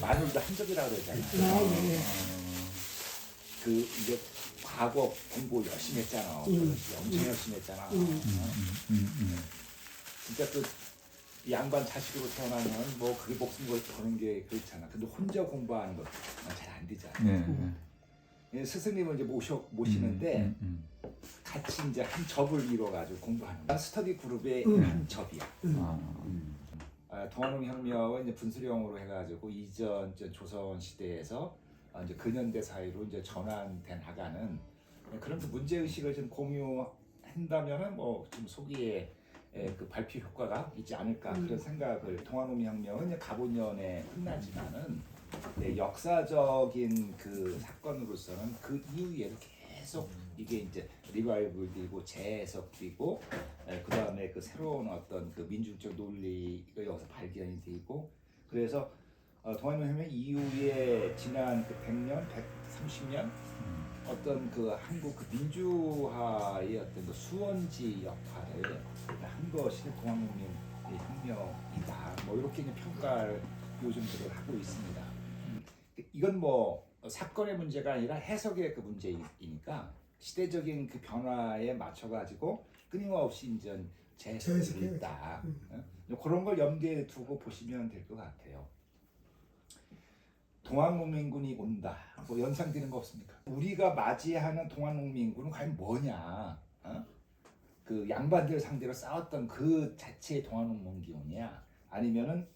마늘도 한접이라고 그러잖아. 네. 그 이제 과거 공부 열심히 했잖아. 엄청 열심히 했잖아. 진짜 그 양반 자식으로 태어나면 뭐 그게 목숨 걸고 그런 게 그렇잖아. 근데 혼자 공부하는 거 잘 안 되잖아. 예, 스승님을 이제 모시는데 같이 이제 한 접을 이뤄 가지고 공부하는 거야. 스터디 그룹의 한 접이야. 동아농 혁명은 이제 분수령으로 해가지고 이전 조선 시대에서 이제 근현대 사회로 이제 전환된 나가는 그런 그 문제 의식을 좀 공유한다면은 뭐 좀 소기에 그 발표 효과가 있지 않을까 그런 생각을. 동아농 혁명은 이제 가보년에 끝나지만은 역사적인 그 사건으로서는 그 이후에도 계속 이게 이제 리바이벌되고 재해석되고 그 다음에 그 새로운 어떤 그 민주적 논리가 여기서 발견이 되고 그래서 동아농 혁명 이후에 지난 그 100년, 130년 어떤 그 한국 그 민주화의 어떤 그 수원지 역할을 한 것이 동아농 혁명이다. 뭐 이렇게 이제 평가를 요즘들을 하고 있습니다. 이건 뭐 사건의 문제가 아니라 해석의 그 문제이니까 시대적인 그 변화에 맞춰 가지고 끊임없이 이제 재해석이 있다. 그런 걸 염두에 두고 보시면 될 것 같아요. 동학농민군이 온다. 뭐 연상되는 거 없습니까? 우리가 맞이하는 동학농민군은 과연 뭐냐? 그 양반들 상대로 싸웠던 그 자체의 동학농민군이냐? 아니면은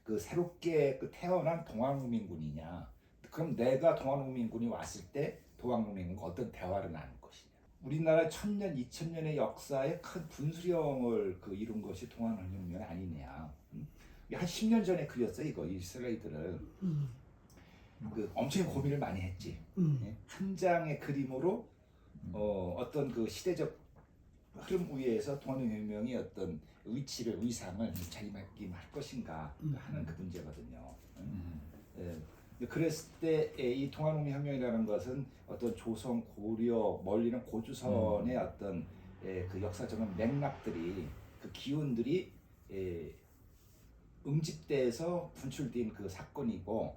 그 새롭게 그 태어난 동학농민군이냐? 그럼 내가 동학농민군이 왔을 때 동학농민군과 어떤 대화를 나눌 것이냐? 우리나라 1000년, 2000년의 역사에 큰 분수령을 그 이룬 것이 동학농민군이 아니냐? 한 10년 전에 그렸어 이거 이스라엘들은 그 엄청 고민을 많이 했지. 한 장의 그림으로 어떤 그 시대적 흐름 위에서 동학농혁명이 어떤 위치를 위상을 자리매김할 것인가 하는 그 문제거든요. 그랬을 때 이 동학농혁명이라는 것은 어떤 조선, 고려, 멀리는 고조선의 어떤 그 역사적인 맥락들이 그 기운들이 응집돼서 분출된 그 사건이고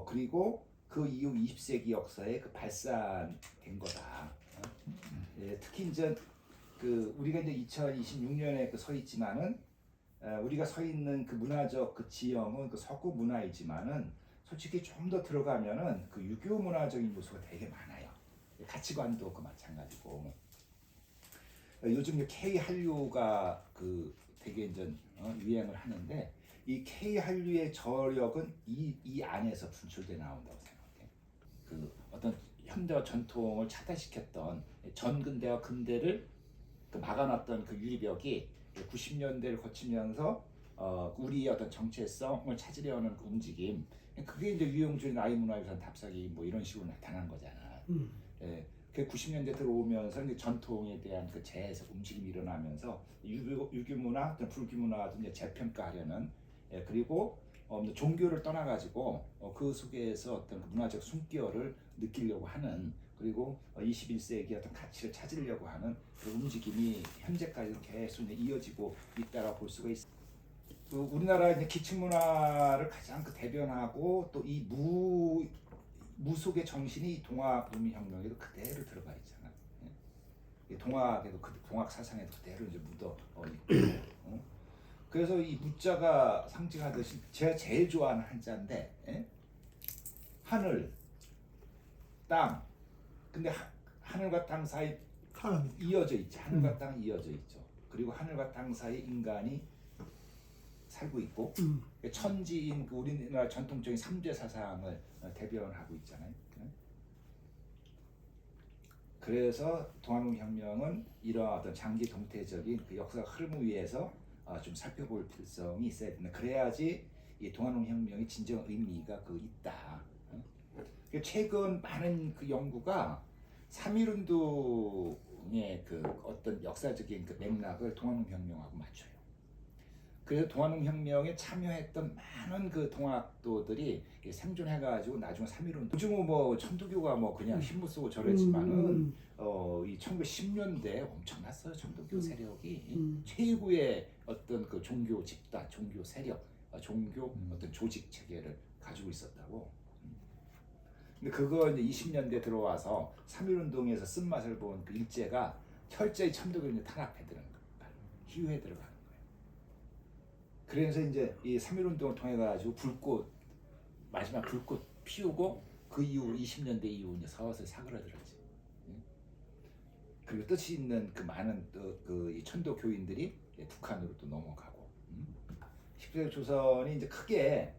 그리고 그 이후 20세기 역사에 그 발산된 거다. 특히 이제 그 우리가 이제 2026년에 그 서 있지만은 우리가 서 있는 그 문화적 그 지형은 그 서구 문화이지만은 솔직히 좀 더 들어가면은 그 유교 문화적인 요소가 되게 많아요. 가치관도 그 마찬가지고. 요즘 K 한류가 그 되게 이제 유행을 하는데 이 K 한류의 저력은 이 안에서 분출돼 나온다고 생각해. 그 어떤 현대와 전통을 차단시켰던 전근대와 근대를 그 막아놨던 그 유리벽이 90년대를 거치면서 우리의 어떤 정체성을 찾으려는 그 움직임, 그게 이제 유영준 아이문화유산 답사기 뭐 이런 식으로 나타난 거잖아. 그 90년대 들어오면서 이제 전통에 대한 그 재해석 움직임이 일어나면서 유교 문화, 불교 문화도 이제 재평가하려는 그리고 종교를 떠나가지고 그 속에서 어떤 그 문화적 숨결을 느끼려고 하는 그리고 21세기 어떤 가치를 찾으려고 하는 그 움직임이 현재까지도 계속 이어지고 있다고 볼 수가 있습니다. 그 우리나라 이제 기층 문화를 가장 그 대변하고 또 이 무속의 정신이 동학농민혁명에도 그대로 들어가 있잖아. 동학에도 동학 사상에도 그대로 이제 묻어 있고. 그래서 이 무자가 상징하듯이 제가 제일 좋아하는 한자인데 하늘, 땅. 근데 하늘과 땅 사이 이어져 있죠. 하늘과 땅 이어져 있죠. 그리고 하늘과 땅 사이 인간이 살고 있고 천지인 그 우리나라 전통적인 3대 사상을 대변하고 있잖아요. 그래서 동학농혁명은 이러한 어떤 장기 동태적인 그 역사 흐름 위에서 좀 살펴볼 필요성이 있어야 된다. 그래야지 이 동학농혁명이 진정 의미가 그 있다. 최근 많은 그 연구가 3.1운동의 그 어떤 역사적인 그 맥락을 동학농혁명하고 맞춰요. 그래서 동학농혁명에 참여했던 많은 그 동학도들이 생존해가지고 나중에 3.1운동. 요즘은 뭐 천도교가 뭐 그냥 흰무 쓰고 저랬지만은 이 1910년대 엄청났어요. 천도교 세력이 최고의 어떤 그 종교 집단, 종교 세력, 종교 어떤 조직 체계를 가지고 있었다고. 근데 그거 이제 20년대 들어와서 3.1운동에서 쓴맛을 본 그 일제가 철저히 천도교를 탄압해 들어간 거예요. 희우해 들어가는 거예요. 그래서 이제 이 3.1운동을 통해 가지고 마지막 불꽃 피우고 그 이후 20년대 이후 이제 서서히 사그라들었지. 그리고 뜻이 있는 그 많은 그 천도 교인들이 북한으로 또 넘어가고. 19세기 조선이 이제 크게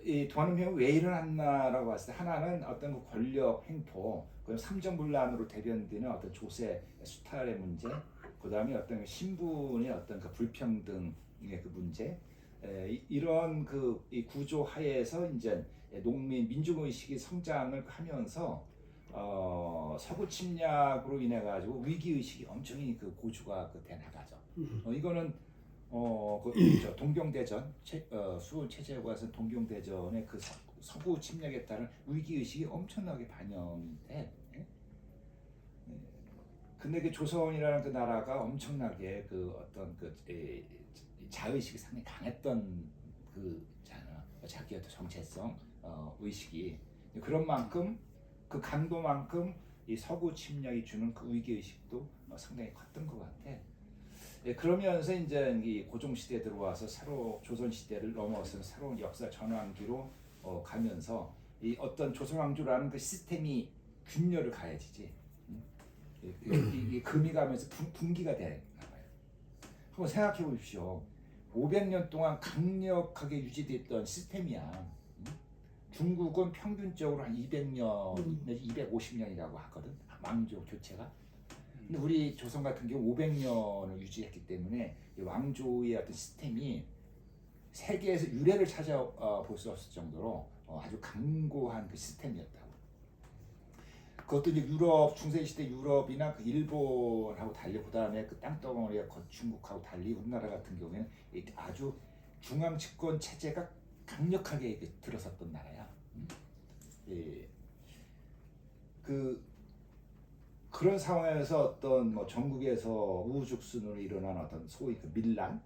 이 도안문혁명이 왜 일어났나라고 봤을 때 하나는 어떤 그 권력 횡포, 그 삼정분란으로 대변되는 어떤 조세 수탈의 문제, 그 다음에 어떤 신분의 어떤 그 불평등의 그 문제, 이런 그 이 구조 하에서 이제 농민 민중 의식이 성장을 하면서 서구 침략으로 인해 가지고 위기 의식이 엄청히 그 고주가 돼 나가죠. 이거는 그 동경대전 수훈 체제국에서 동경대전의 그 서구 침략에 따른 위기 의식이 엄청나게 반영이 돼. 근데 그 조선이라는 그 나라가 엄청나게 그 어떤 그 자의식이 상당히 강했던 그잖아. 자기의 정체성 의식이 그런 만큼 그 강도만큼 이 서구 침략이 주는 그 위기 의식도 상당히 컸던 것 같아. 그러면서 이제 이 고종 시대에 들어와서 새로 조선 시대를 넘어서 새로운 역사 전환기로 가면서 이 어떤 조선 왕조라는 그 시스템이 균열을 가해지지. 이 금이 가면서 분기가 되나 봐요. 한번 생각해 보십시오. 500년 동안 강력하게 유지됐던 시스템이야. 중국은 평균적으로 한 200년 내지 250년이라고 하거든. 왕조 교체가. 근데 우리 조선 같은 경우 500년을 유지했기 때문에 이 왕조의 어떤 시스템이 세계에서 유례를 찾아볼 수 없을 정도로 아주 강고한 그 시스템이었다고. 그것도 이제 유럽 중세시대 유럽이나 그 일본하고 달리 그다음에 그 땅덩어리의 중국하고 달리 우리나라 같은 경우에는 아주 중앙 집권 체제가 강력하게 들어섰던 나라야. 그런 상황에서 어떤 뭐 전국에서 우후죽순으로 일어난 어떤 소위 그 밀란,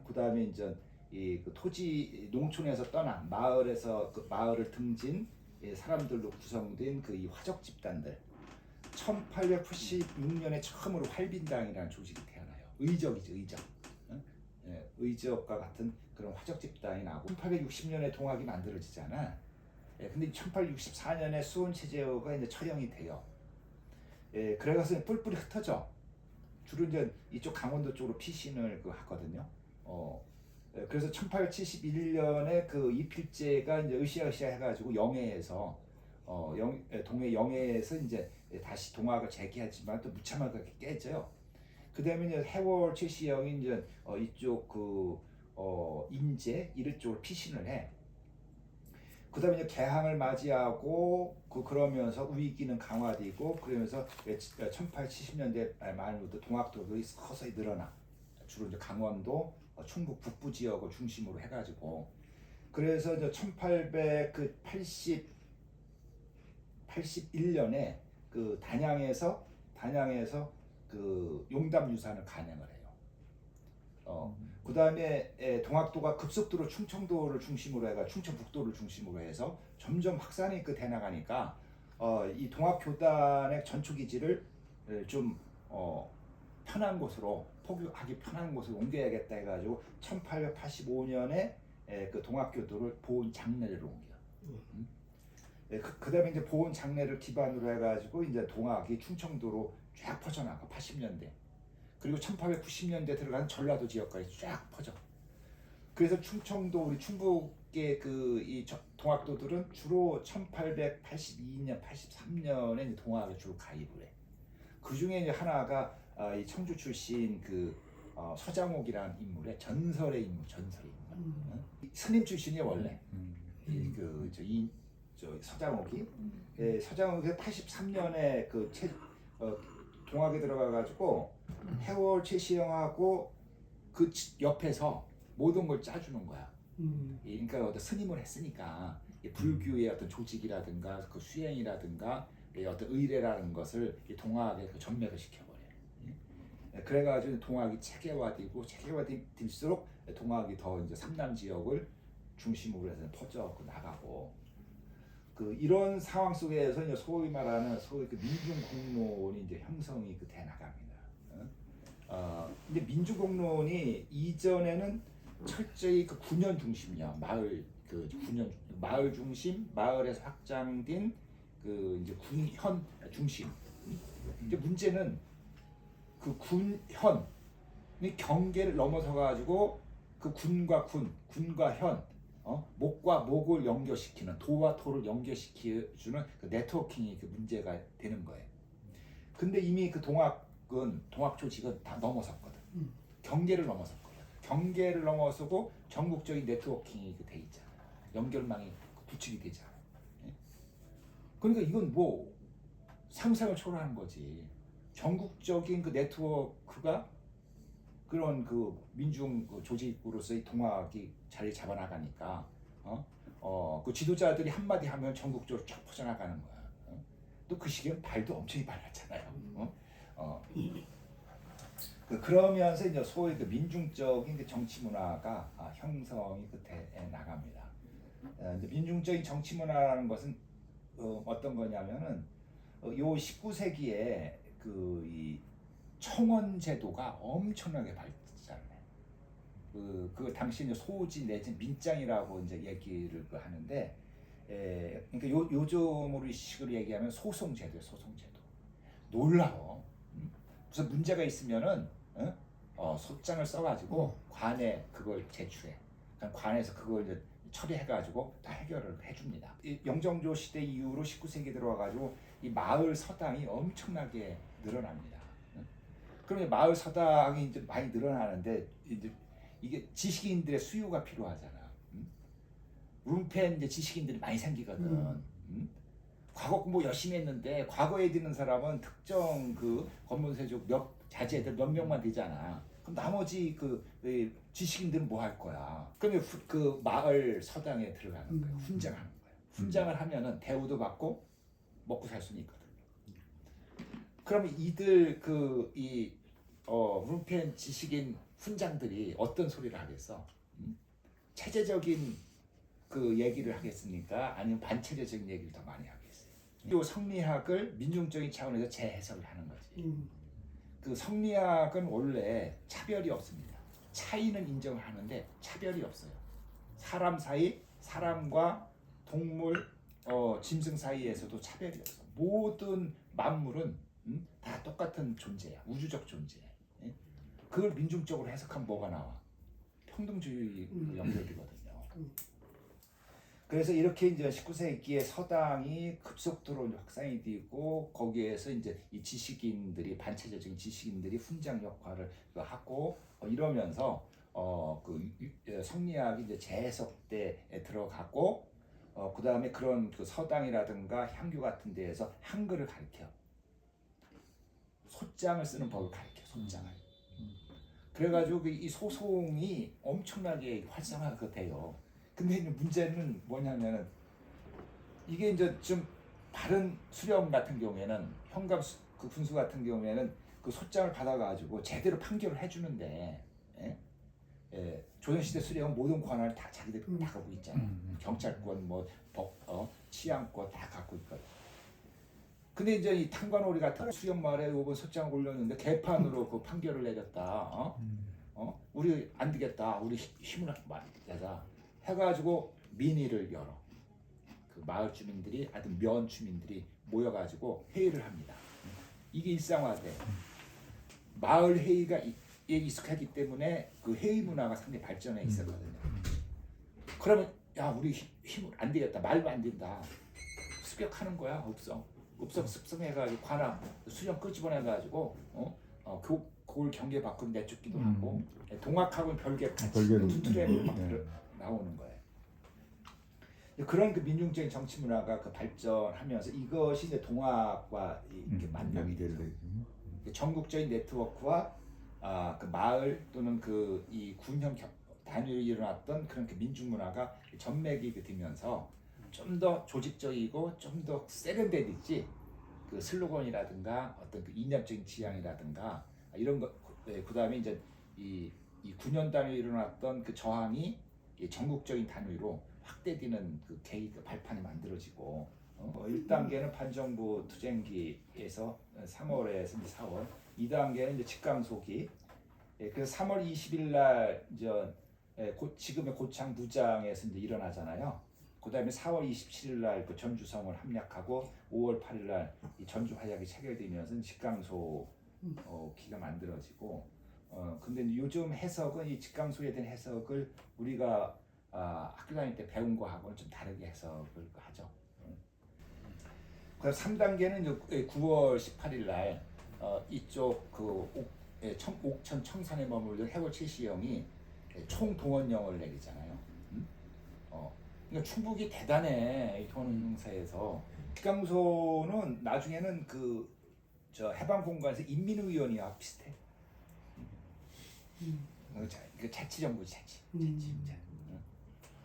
그다음에 이제 그 토지 농촌에서 떠난 마을에서 그 마을을 등진 사람들로 구성된 그 이 화적 집단들. 1886년에 처음으로 활빈당이라는 조직이 태어나요. 의적이죠, 의적. 의적과 같은 그런 화적 집단이 나고 1860년에 동학이 만들어지잖아. 근데 1864년에 수원 체제가 이제 처형이 돼요. 그래서 뿔뿔이 흩어져. 주로 이제 이쪽 강원도 쪽으로 피신을 하거든요. 그래서 1871년에 그 이필제가 이제 으쌰으쌰 해가지고 영해에서 동해 영해에서 이제 다시 동학을 재개하지만 또 무참하게 깨져요. 그다음에 이제 해월 최시영이 이제 이쪽 인제 이를 쪽으로 피신을 해. 그다음에 이제 개항을 맞이하고 그러면서 위기는 강화되고 그러면서 1870년대 말부터 동학도들이 서서히 늘어나. 주로 이제 강원도, 충북 북부 지역을 중심으로 해가지고 그래서 이제 1881년에 그 단양에서 그 용담 유산을 간행을 해요. 그 다음에 동학도가 급속도로 충청도를 중심으로 해가 충청북도를 중심으로 해서 점점 확산이 돼 나가니까 이 동학교단의 전초기지를 좀 편한 곳으로 포교하기 편한 곳으로 옮겨야겠다 해가지고 1885년에 그 동학교도를 보은 장례를 옮겨. 그다음에 이제 보은 장례를 기반으로 해가지고 이제 동학이 충청도로 쫙 퍼져나가 80년대. 그리고 1890년대 들어가는 전라도 지역까지 쫙 퍼져. 그래서 충청도 우리 충북의 이 동학도들은 주로 1882년, 83년에 동학에 주로 가입을 해. 그 중에 이제 하나가 이 청주 출신 서장옥이라는 인물의 전설의 인물. 스님 출신이 원래 서장옥이 서장옥이 83년에 동학에 들어가가지고 해월 최시영하고 그 옆에서 모든 걸 짜주는 거야. 그러니까 어떤 스님을 했으니까 불교의 어떤 조직이라든가 그 수행이라든가 어떤 의례라는 것을 동학에 전매를 시켜버려. 그래가지고 동학이 체계화되고 체계화될수록 동학이 더 이제 삼남 지역을 중심으로 해서 퍼져 나가고 그 이런 상황 속에서 이제 소위 말하는 소위 그 민중공론이 이제 형성이 그 돼 나갑니다. 이제 민주공론이 이전에는 철저히 그 군현 중심이야. 마을 그 군현 마을 중심 마을에서 확장된 그 이제 군현 중심. 이제 문제는 그 군현이 경계를 넘어서 가지고 그 군과 군과 목과 목을 연결시키는 도와 토를 연결시켜주는 그 네트워킹이 그 문제가 되는 거예요. 근데 이미 그 동학 조직은 다 넘어섰거든. 경계를 넘어섰거든. 경계를 넘어서고 전국적인 네트워킹이 돼 있잖아. 연결망이 구축이 되잖아. 그러니까 이건 뭐 상상을 초월하는 거지. 전국적인 그 네트워크가 그런 그 민중 그 조직으로서의 동학이 자리 잡아나가니까 그 지도자들이 한마디 하면 전국적으로 쫙 퍼져나가는 거야. 또 그 시기엔 발도 엄청 빨랐잖아요. 그러면서 이제 소위 그 민중적인 그 정치 문화가 형성이 끝에 나갑니다. 이제 민중적인 정치 문화라는 것은 어떤 거냐면은 요 19세기에 이 청원 제도가 엄청나게 발달해. 그 당시 이제 소지 내지 민장이라고 이제 얘기를 하는데, 그러니까 요즘으로 식으로 얘기하면 소송 제도예요. 소송 제도. 놀라워. 무슨 문제가 있으면은 소장을 써가지고 관에 그걸 제출해. 그러니까 관에서 그걸 이제 처리해가지고 다 해결을 해줍니다. 이 영정조 시대 이후로 19세기 들어와가지고 이 마을 서당이 엄청나게 늘어납니다. 그러면 마을 서당이 이제 많이 늘어나는데 이제 이게 지식인들의 수요가 필요하잖아. 룸펜 이제 지식인들이 많이 생기거든. 과거 공부 열심히 했는데 과거에 드는 사람은 특정 그 권문세족 자제들 몇 명만 되잖아. 그럼 나머지 그 지식인들은 뭐 할 거야? 그러면 그 마을 서당에 들어가는 거야. 훈장하는 거야. 훈장을 하면은 대우도 받고 먹고 살 수는 있거든. 그러면 이들 룸펜 지식인 훈장들이 어떤 소리를 하겠어? 체제적인 그 얘기를 하겠습니까? 아니면 반체제적인 얘기를 더 많이 하겠어요? 이 성리학을 민중적인 차원에서 재해석을 하는 거지. 그 성리학은 원래 차별이 없습니다. 차이는 인정을 하는데 차별이 없어요. 사람 사이, 사람과 동물, 짐승 사이에서도 차별이 없어. 모든 만물은 다 똑같은 존재야. 우주적 존재야. 그걸 민중적으로 해석하면 뭐가 나와? 평등주의로 연결되거든요. 그래서 이렇게 이제 19세기에 서당이 급속도로 확산이 되고 거기에서 이제 이 지식인들이 반체제적인 지식인들이 훈장 역할을 하고 이러면서 성리학이 이제 재해석 때에 들어가고 그 다음에 그런 그 서당이라든가 향교 같은 데에서 한글을 가르쳐. 소장을 쓰는 법을 가르쳐. 소장을. 그래가지고 이 소송이 엄청나게 활성화가 돼요. 근데 문제는 뭐냐면은 이게 이제 좀 다른 수령 같은 경우에는 현감 그 군수 같은 경우에는 그 소장을 받아가지고 제대로 판결을 해주는데 조선시대 수령은 모든 권한을 다 자기들이 다 갖고 있잖아. 경찰권, 치안권 다 갖고 있거든. 근데 이제 이 탄관오리 같은 수령마을에 이번 소장을 올렸는데 개판으로 그 판결을 내렸다. 우리 안 되겠다. 우리 힘을 내자. 해가지고 민의를 열어. 그 마을 주민들이 하여튼 면 주민들이 모여가지고 회의를 합니다. 이게 일상화돼. 마을 회의가 익숙하기 때문에 그 회의 문화가 상당히 발전해 있었거든요. 그러면 야 우리 힘을 안 되겠다. 말도 안 된다. 습격하는 거야. 없어 습성해가지고 관함 수령 끄집어내가지고 그걸 경계 밖으로 내쫓기도 하고 동학하고는 별개 같이 두 틀에 막 나오는 거예요. 그런 그 민중적인 정치 문화가 그 발전하면서 이것이 이제 동학과 이렇게 만나게 되죠. 전국적인 네트워크와 그 마을 또는 그 이 군형 단위로 일어났던 그런 그 민중 문화가 전맥이 되면서 좀 더 조직적이고 좀 더 세련되지 그 슬로건이라든가 어떤 그 이념적인 지향이라든가 이런 거 그 다음에 이제 이 9년 단위로 일어났던 그 저항이 이 전국적인 단위로 확대되는 그 계획 발판이 만들어지고 1단계는 반정부 투쟁기에서 3월에서 4월, 2단계는 이제 직강소기. 그래서 3월 20일 날 이제 지금의 고창 부장에서 이제 일어나잖아요. 그다음에 4월 27일 날 그 전주성을 함락하고 5월 8일 날 이 전주 화약이 체결되면서 직강소 기가 만들어지고 근데 요즘 해석은 이 직강소에 대한 해석을 우리가 학교 다닐 때 배운 거하고는 좀 다르게 해석을 하죠. 그래서 3단계는 9월 18일 날 이쪽 그 옥천 청산에 머물던 해골 최시영이 총동원령을 내리잖아요. 그러니까 충북이 대단해, 이 동원행사에서. 직강소는 나중에는 저 해방공간에서 인민의원이와 비슷해. 그 자치정부지, 자치.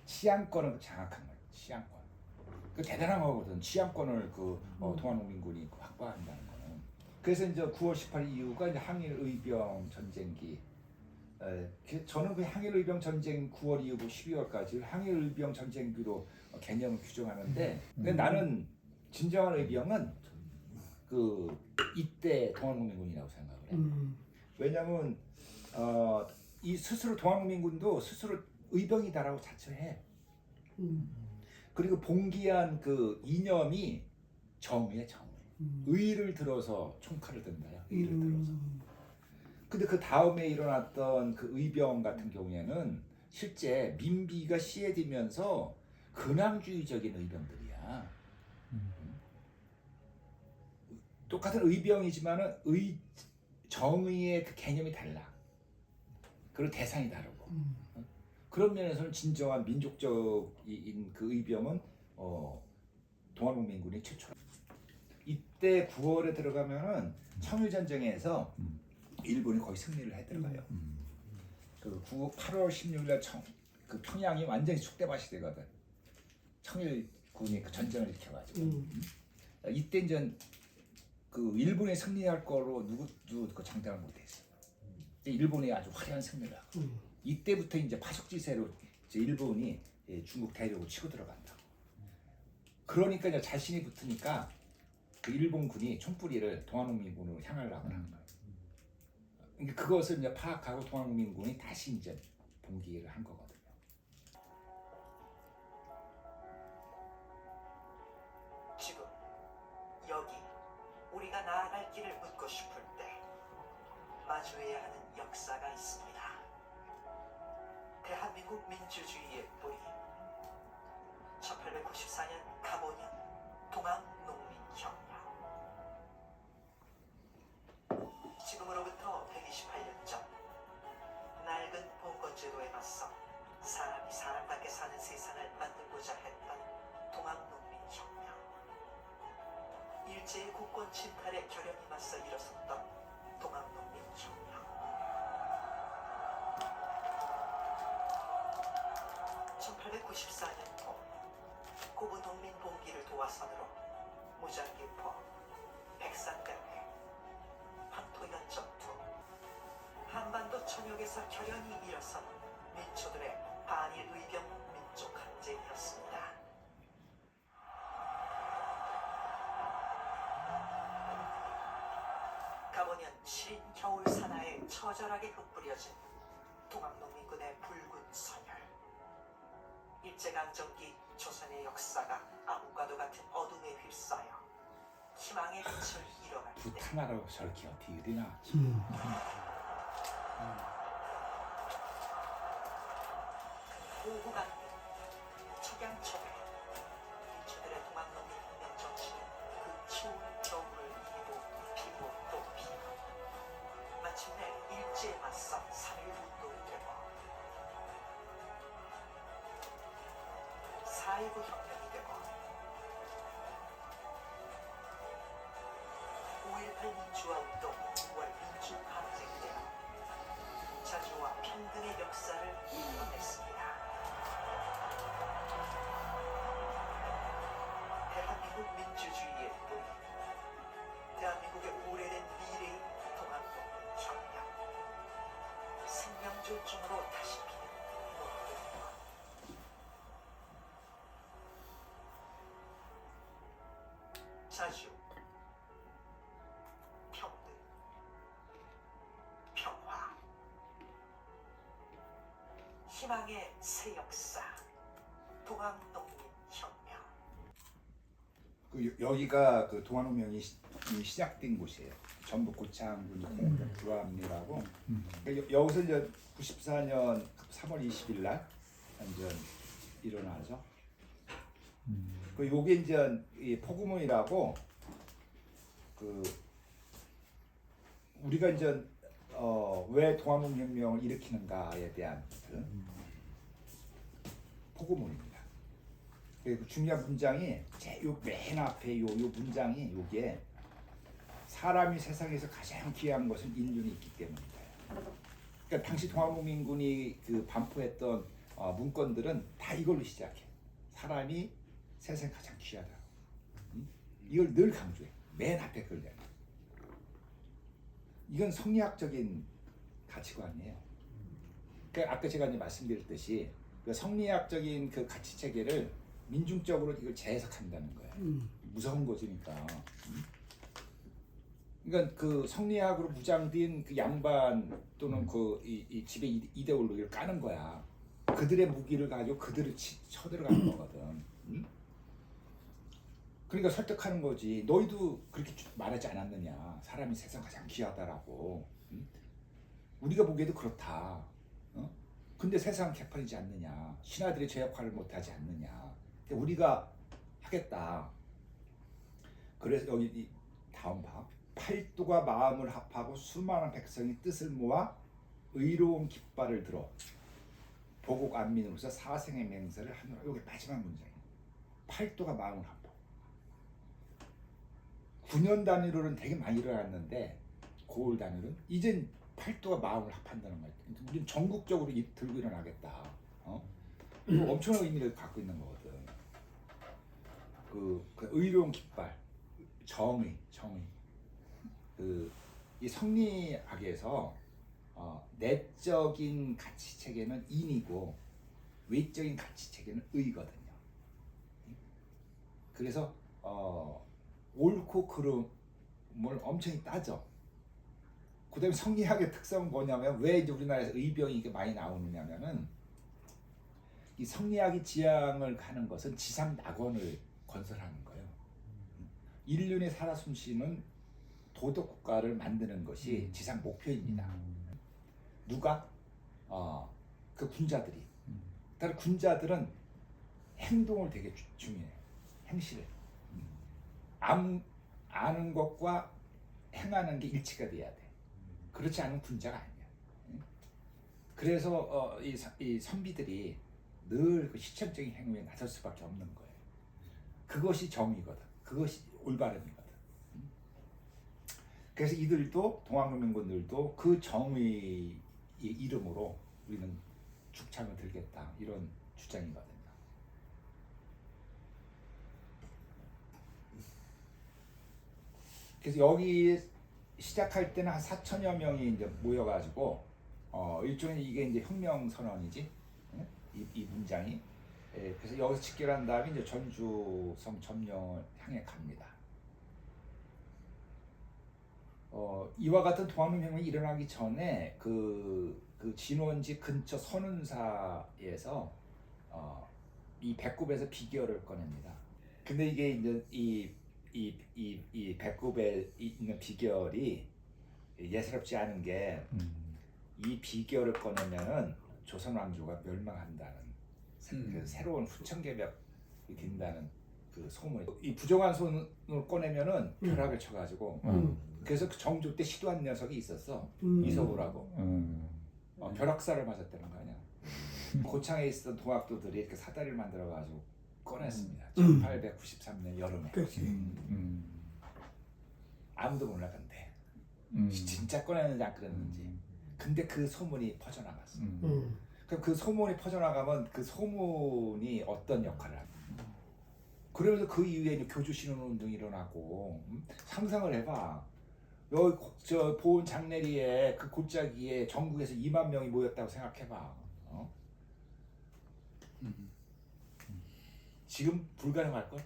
치안권은 장악한 거야. 치안권. 그 대단한 거거든. 치안권을 동아농민군이 확보한다는 거는. 그래서 이제 9월 18일 이후가 이제 항일의병 전쟁기. 저는 그 항일의병 전쟁 9월 이후고 12월까지 항일의병 전쟁기로 개념을 규정하는데, 근데 나는 진정한 의병은 이때 동아농민군이라고 생각을 해. 왜냐면 이 스스로 동아농민군도 스스로 의병이다라고 자처해. 그리고 봉기한 그 이념이 정의야, 정의. 의를 들어서 총칼을 든다야, 의를 들어서. 근데 그 다음에 일어났던 그 의병 같은 경우에는 실제 민비가 시해지면서 근황주의적인 의병들이야. 똑같은 의병이지만은 정의의 그 개념이 달라. 그리고 대상이 다르고. 그런 면에서는 진정한 민족적인 그 의병은 동아농민군이 최초로. 이때 9월에 들어가면은 청일전쟁에서 일본이 거의 승리를 해 들어가요. 그 8월 16일날 그 평양이 완전히 쑥대밭이 되거든. 청일군이 그 전쟁을 일으켜가지고. 이때 이제 그 일본이 승리할 거로 누구도 그 장담을 못했어. 일본이 아주 화려한 승리를 하고. 이때부터 이제 파속지세로 이제 일본이 중국 대륙을 치고 들어간다. 그러니까 이제 자신이 붙으니까 그 일본군이 총뿌리를 동아농민군으로 향하려고 하는 거예요. 그러니까 그것을 이제 파악하고 동아농민군이 다시 이제 봉기를 한 거거든요. 지금 여기 우리가 나아갈 길을 묻고 싶을 때 마주해야 하는 역사가 있습니다. 대한민국 민주주의의 뿌리 1894년 가보년 동학농민혁명. 지금으로부터 128년 전 낡은 봉건제도에 맞서 사람이 사람답게 사는 세상을 만들고자 했던 동학농민혁명. 일제의 국권 침탈에 결연히 맞서 일어섰던 동학농민혁명. 1894년도 고부 농민 봉기를 도화선으로 무장기포, 백산대회, 황토연 전투, 한반도 전역에서 결연히 일어선 민초들의 반일 의병 민족 항쟁이었습니다. 가보년 시린 겨울 사나에 처절하게 흩뿌려진 동학농민군의 붉은 선열. 일제강점기 조선의 역사가 암흑과도 같은 어둠에 휩싸여 희망의 빛을 잃어갈 때 부탄하라고 저렇게 어떻게 이러나. 오후간에 척양척에 일제들의 동학농민 혁명 정신은 그 추운 겨울을 이기고 또 피고 마침내 일제에 맞서 3.1운동이 되고 4.19 혁명이 되고 5.18 민주화 운동 6월 민주항쟁 때 자주와 평등의 역사를 이뤄냈습니다. 대한민국 민주주의의 뿌리, 대한민국의 오래된 미래인 동학농민혁명. 생명 존중으로 다시 피는 농민과 자주, 평등, 평화, 희망의 새 역사, 동학농민혁명. 여기가 그 동학농명이 시작된 곳이에요. 전북 고창군 공덕주합리라고. 여기서 이제 94년 3월 20일 날 완전 일어나죠. 그 요게 이제 이 포구문이라고 그 우리가 이제 왜 동학농혁명을 일으키는가에 대한 그 포구문입니다. 그 중요한 문장이 맨 앞에 요 문장이 요게 사람이 세상에서 가장 귀한 것은 인륜이 있기 때문이다. 그러니까 당시 동학농민군이 그 반포했던 문건들은 다 이걸로 시작해. 사람이 세상에 가장 귀하다. 이걸 늘 강조해. 맨 앞에 그걸 내가. 이건 성리학적인 가치관이에요. 그러니까 아까 제가 이제 말씀드렸듯이 그 성리학적인 그 가치 체계를 민중적으로 이걸 재해석한다는 거예요. 무서운 거지니까. 그러니까 그 성리학으로 무장된 그 양반 또는 그 이 집의 이데올로기를 까는 거야. 그들의 무기를 가지고 그들을 쳐들어가는 거거든. 그러니까 설득하는 거지. 너희도 그렇게 말하지 않았느냐. 사람이 세상 가장 귀하다라고. 우리가 보기에도 그렇다. 근데 세상은 개판이지 않느냐. 신하들이 제 역할을 못하지 않느냐. 근데 우리가 하겠다. 그래서 여기 다음 봐. 팔도가 마음을 합하고 수많은 백성이 뜻을 모아 의로운 깃발을 들어 보국 안민으로서 사생의 맹세를 하노라. 이게 마지막 문장이에요. 팔도가 마음을 합하고 9년 단위로는 되게 많이 일어났는데 고을 단위로는 이젠 팔도가 마음을 합한다는 거예요. 우리는 전국적으로 들고 일어나겠다. 엄청난 의미를 갖고 있는 거거든. 그 의로운 깃발, 정의. 이 성리학에서 내적인 가치 체계는 인이고 외적인 가치 체계는 의거든요. 그래서 옳고 그름을 엄청 따져. 그다음에 성리학의 특성은 뭐냐면 왜 이제 우리나라에서 의병이 이렇게 많이 나오느냐면은 이 성리학이 지향을 하는 것은 지상 낙원을 건설하는 거예요. 인륜이 살아 숨쉬는 도덕 국가를 만드는 것이 지상 목표입니다. 누가? 그 군자들이. 다른 군자들은 행동을 되게 중요해요. 행실을. 아는 것과 행하는 게 일치가 돼야 돼. 그렇지 않으면 군자가 아니야. 그래서 이 선비들이 늘 그 실천적인 행위에 나설 수밖에 없는 거예요. 그것이 정의거든. 그것이 올바름이거든. 그래서 이들도 동학농민군들도 그 정의의 이름으로 우리는 죽창을 들겠다 이런 주장이거든요. 그래서 여기 시작할 때는 한 4천여 명이 이제 모여가지고 일종의 이게 이제 혁명 선언이지 이 문장이. 그래서 여기서 집결한 다음에 이제 전주성 점령을 향해 갑니다. 이와 같은 동학농민혁명이 일어나기 전에 그 진원지 근처 선운사에서 이 배꼽에서 비결을 꺼냅니다. 근데 이게 이제 이 배꼽에 있는 비결이 예사롭지 않은 게 이 비결을 꺼내면은 조선 왕조가 멸망한다는 그 새로운 후천개벽이 된다는 그 소문. 이 부정한 손을 꺼내면은 벼락을 쳐가지고. 그래서 그 정조 때 시도한 녀석이 있었어. 이서우라고. 벼락사를 맞았다는 거 아니야. 고창에 있었던 동학도들이 이렇게 사다리를 만들어가지고 꺼냈습니다. 1893년 여름에. 아무도 몰랐는데 진짜 꺼냈는지 안 꺼냈는지. 근데 그 소문이 퍼져나갔어. 그럼 그 소문이 퍼져나가면 그 소문이 어떤 역할을 합니까? 그러면서 그 이후에 이제 교주신원 운동이 일어나고. 상상을 해봐. 여기 저 보은 장내리에 그 골짜기에 전국에서 2만 명이 모였다고 생각해봐. 지금 불가능할 걸?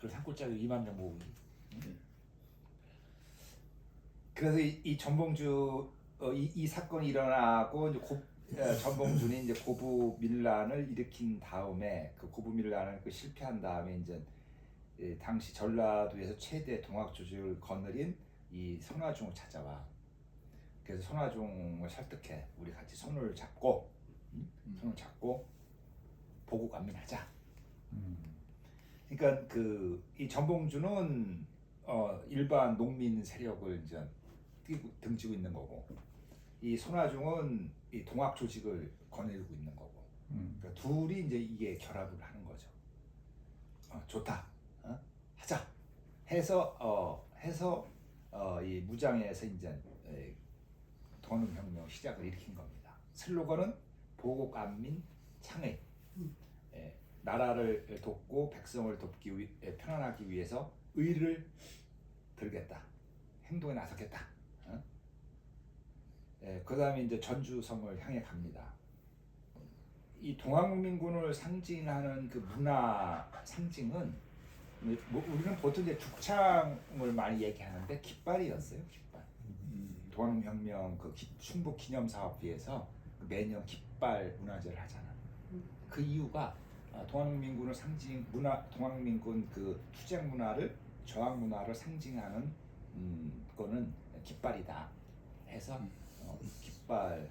그 산골짜기 2만 명 모으기. 그래서 이 전봉주 이 사건이 일어나고 이제 전봉준이 이제 고부 밀란을 일으킨 다음에 그 고부 밀란을 그 실패한 다음에 이제 당시 전라도에서 최대 동학 조직을 거느린 이 선화중을 찾아와. 그래서 선화중을 설득해. 우리 같이 손을 잡고 손을 잡고 보국 안민하자. 그러니까 그 이 전봉주는 일반 농민 세력을 이제 등지고 있는 거고, 이 손아중은 이 동학 조직을 거느리고 있는 거고, 그러니까 둘이 이제 이게 결합을 하는 거죠. 좋다, 하자 해서 이 무장에서 이제 동학농혁명 시작을 일으킨 겁니다. 슬로건은 보국 안민 창의. 나라를 돕고 백성을 돕기 편안하기 위해서 의를 들겠다, 행동에 나서겠다. 그 다음에 이제 전주성을 향해 갑니다. 이 동학농민군을 상징하는 그 문화 상징은 뭐 우리는 보통 이제 죽창을 많이 얘기하는데 깃발이었어요. 깃발. 동학농혁명 그 충북 기념사업회에서 매년 깃발 문화제를 하잖아. 그 이유가 동학민군을 상징 문화, 동학민군 그 투쟁 문화를 저항 문화를 상징하는 거는 깃발이다 해서 깃발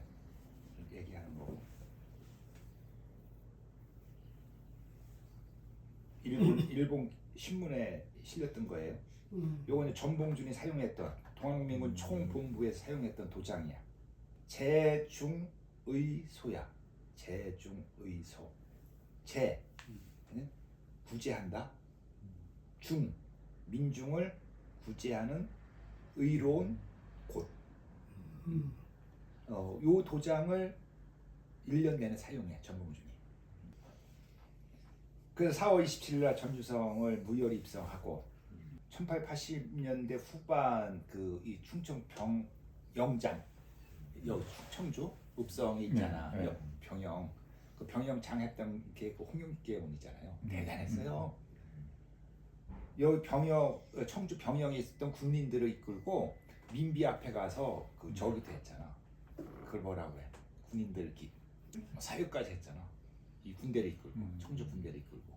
얘기하는 거고, 일본 신문에 실렸던 거예요. 요거는 전봉준이 사용했던 동학민군 총본부에서 사용했던 도장이야. 제중의소야. 제중의소. 제 구제한다. 중 민중을 구제하는 의로운 곳. 요 도장을 1년 내내 사용해 전봉준이. 그래서 4월 27일 날 전주성을 무혈 입성하고 1880년대 후반 그 이 충청 병영장 여기 충청주 읍성이 있잖아. 병영. 그 병영 장했던 게 그 홍영계원 있잖아요. 대단했어요. 여기 병영 청주 병영에 있었던 군인들을 이끌고 민비 앞에 가서 그 저기도 했잖아. 그걸 뭐라고 해? 군인들 사육까지 했잖아. 이 군대를 이끌고 청주 군대를 이끌고.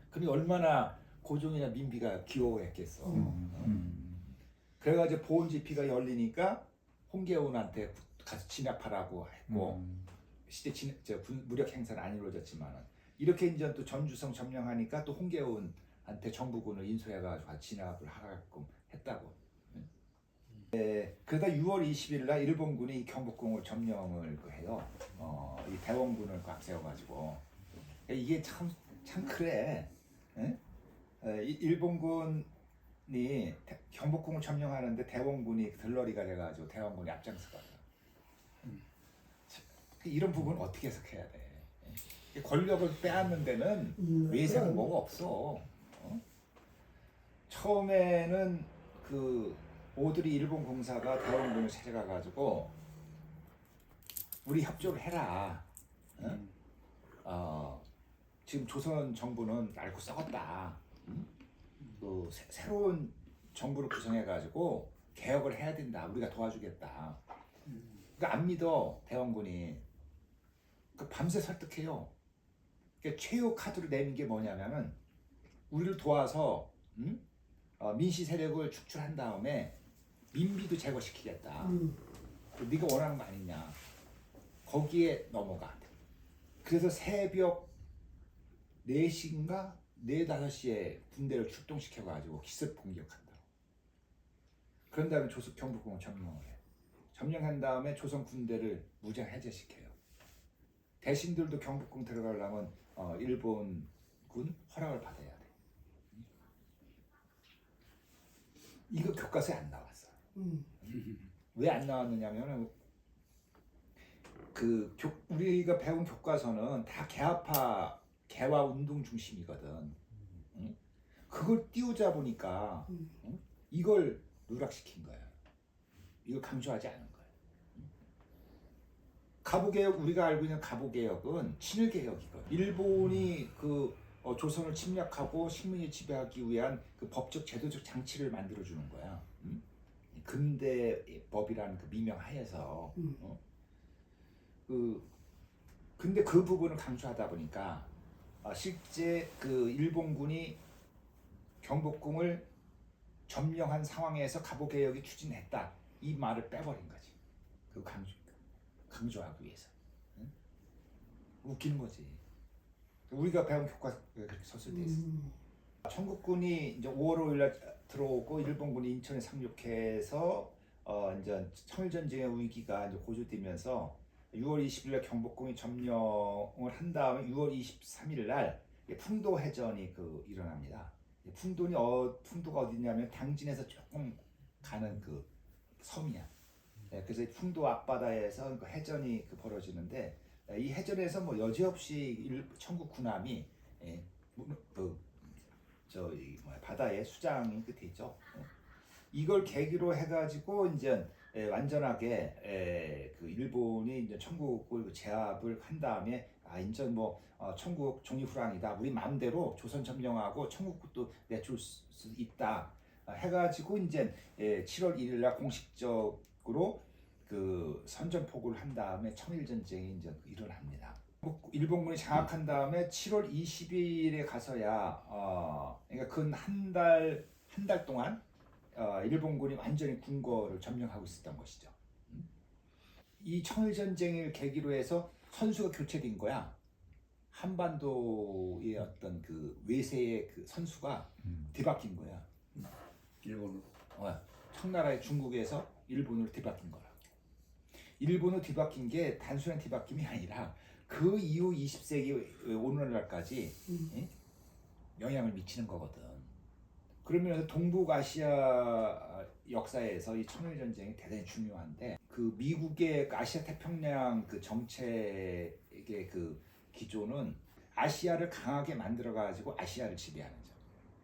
그니 얼마나 고종이나 민비가 귀여워했겠어. 그래가지고 보훈 집회가 열리니까 홍계훈한테 가서 진압하라고 했고. 시대 무력 행사는 안 이루어졌지만 이렇게 이제 또 전주성 점령하니까 또 홍계훈한테 정부군을 인수해가지고 진압을 하라고 했다고. 그러다 6월 20일 날 일본군이 경복궁을 점령을 해요. 이 대원군을 앞세워가지고. 이게 참 그래. 일본군이 경복궁을 점령하는데 대원군이 들러리가 돼가지고 대원군이 앞장서가지고. 이런 부분은 어떻게 해석해야 돼? 권력을 빼앗는 데는 외세는 뭐가 없어. 처음에는 그 오드리 일본 공사가 대원군을 찾아가가지고 우리 협조를 해라. 지금 조선 정부는 낡고 썩었다. 그 새로운 정부를 구성해가지고 개혁을 해야 된다. 우리가 도와주겠다. 그러니까 안 믿어 대원군이. 그 밤새 설득해요. 그러니까 최후 카드로 내민 게 뭐냐면은 우리를 도와서 민씨 세력을 축출한 다음에 민비도 제거시키겠다. 네가 원하는 거 아니냐. 거기에 넘어가. 그래서 새벽 4시인가 4, 5시에 군대를 출동시켜가지고 기습 공격한다. 그런 다음에 조선 경복궁을 점령을 해. 점령한 다음에 조선 군대를 무장 해제시켜요. 대신들도 경복궁 들어가려면 일본군 허락을 받아야 돼. 이거 교과서에 안 나왔어. 왜 안 나왔느냐면 우리가 배운 교과서는 다 개화 운동 중심이거든. 그걸 띄우자 보니까 이걸 누락시킨 거야. 이걸 강조하지 않은 거야. 가부개혁, 우리가 알고 있는 가부개혁은 친일개혁이거든. 일본이 그 조선을 침략하고 식민지 지배하기 위한 그 법적 제도적 장치를 만들어 주는 거야. 근대법이라는 그 미명 하에서. 근데 그 부분을 강조하다 보니까 실제 그 일본군이 경복궁을 점령한 상황에서 갑오 개혁이 추진했다 이 말을 빼버린 거지. 그 강조하기 위해서. 웃기는 거지. 우리가 배운 교과서에 그렇게 서술돼 있어. 청국군이 이제 5월 5일 날 들어오고 일본군이 인천에 상륙해서 이제 청일전쟁의 위기가 이제 고조되면서 6월 20일 날 경복궁이 점령을 한 다음에 6월 23일 날 풍도해전이 일어납니다. 풍도가 어디냐면 당진에서 조금 가는 그 섬이야. 그래서 풍도 앞바다에서 그 해전이 벌어지는데 이 해전에서 뭐 여지없이 청국 군함이 바다에 수장이 끝에 있죠. 이걸 계기로 해가지고 이제 완전하게 그 일본이 이제 청국을 제압을 한 다음에 이제 청국 종이후랑이다. 우리 마음대로 조선 점령하고 청국도 내줄 수 있다. 해가지고 이제 7월 1일 날 공식적으로 그 선전포고를 한 다음에 청일전쟁이 이제 일어납니다. 일본군이 장악한 다음에 7월 20일에 가서야 그러니까 근 한 달 동안 일본군이 완전히 궁궐을 점령하고 있었던 것이죠. 이 청일전쟁을 계기로 해서 선수가 교체된 거야. 한반도의 어떤 그 외세의 그 선수가 뒤바뀐 거야. 일본으로. 청나라의 중국에서 일본으로 뒤바뀐 거야. 일본으로 뒤바뀐 게 단순한 뒤바뀜이 아니라 그 이후 20세기 오늘날까지 영향을 미치는 거거든. 그러면서 동북아시아 역사에서 이 청일전쟁이 대단히 중요한데 그 미국의 아시아 태평양 그 정책의 그 기조는 아시아를 강하게 만들어 가지고 아시아를 지배하는 점.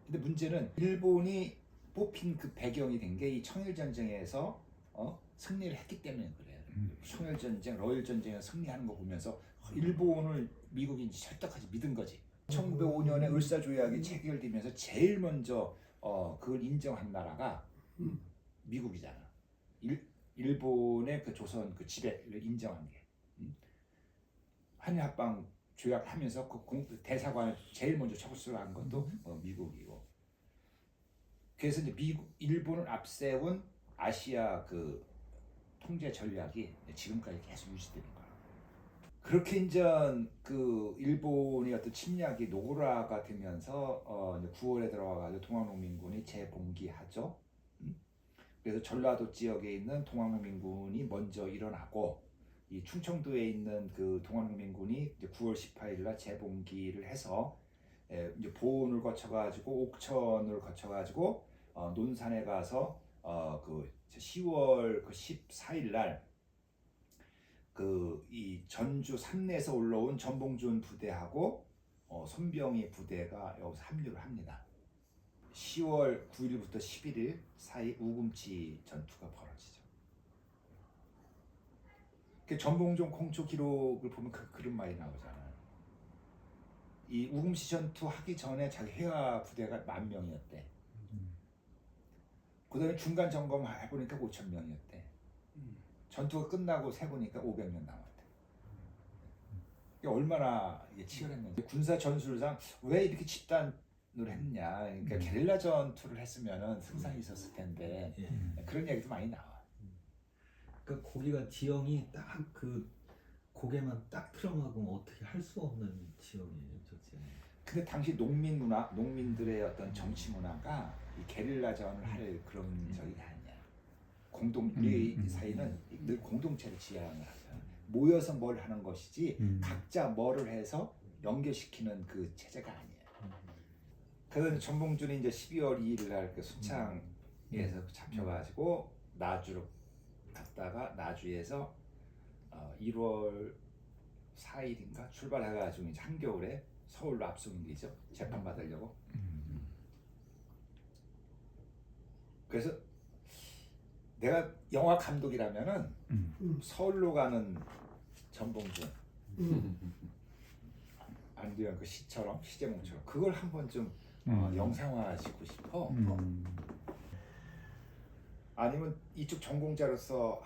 근데 문제는 일본이 뽑힌 그 배경이 된 게 이 청일전쟁에서 승리를 했기 때문에 그래. 청일전쟁, 러일전쟁에 승리하는 거 보면서 일본을 미국이 철떡하지 믿은 거지. 1905년에 을사조약이 체결되면서 제일 먼저 그걸 인정한 나라가 미국이잖아. 일본의 그 조선 그 지배를 인정한 게. 한일합방 조약하면서 그 대사관을 제일 먼저 철수를 한 것도 미국이고. 그래서 이제 일본을 앞세운 아시아 그 통제 전략이 지금까지 계속 유지되는 거야. 그렇게 이제 그 일본의 어떤 침략이 노골화가 되면서 이제 9월에 들어와가지고 동학농민군이 재봉기하죠. 그래서 전라도 지역에 있는 동학농민군이 먼저 일어나고 이 충청도에 있는 그 동학농민군이 이제 9월 18일날 재봉기를 해서 이제 보은을 거쳐가지고 옥천을 거쳐가지고 논산에 가서 그 10월 그 14일날 그 이 전주 산내에서 올라온 전봉준 부대하고 손병희 부대가 여기서 합류를 합니다. 10월 9일부터 11일 사이 우금치 전투가 벌어지죠. 그 전봉준 공초 기록을 보면 그런 말이 나오잖아요. 이 우금치 전투 하기 전에 자기 해와 부대가 10,000명이었대. 그 다음에 중간 점검 해보니까 5,000명이었대. 전투가 끝나고 세보니까 500명 남았대. 얼마나 치열했는지. 군사 전술상 왜 이렇게 집단을 했냐. 그러니까 게릴라 전투를 했으면 승산이 있었을 텐데 그런 얘기도 많이 나와. 그러니까 거기가 지형이 딱 그 고개만 딱 틀어막으면 어떻게 할 수 없는 지형이에요, 저 지형. 근데 당시 농민 문화, 농민들의 어떤 정치 문화가 이 게릴라전을 할 그런 적이 아니야. 우리 사이는 늘 공동체를 지향을 하죠. 모여서 뭘 하는 것이지 각자 뭐를 해서 연결시키는 그 체제가 아니에요. 그래서 전봉준이 이제 12월 2일 날 그 순창에서 잡혀가지고 나주로 갔다가 나주에서 1월 4일인가 출발해가지고 이제 한겨울에 서울로 압송되죠. 재판 받으려고. 그래서 내가 영화 감독이라면은 서울로 가는 전봉준 안두영 그 시처럼 시제목처럼 그걸 한번 좀 영상화 짓고 싶어. 아니면 이쪽 전공자로서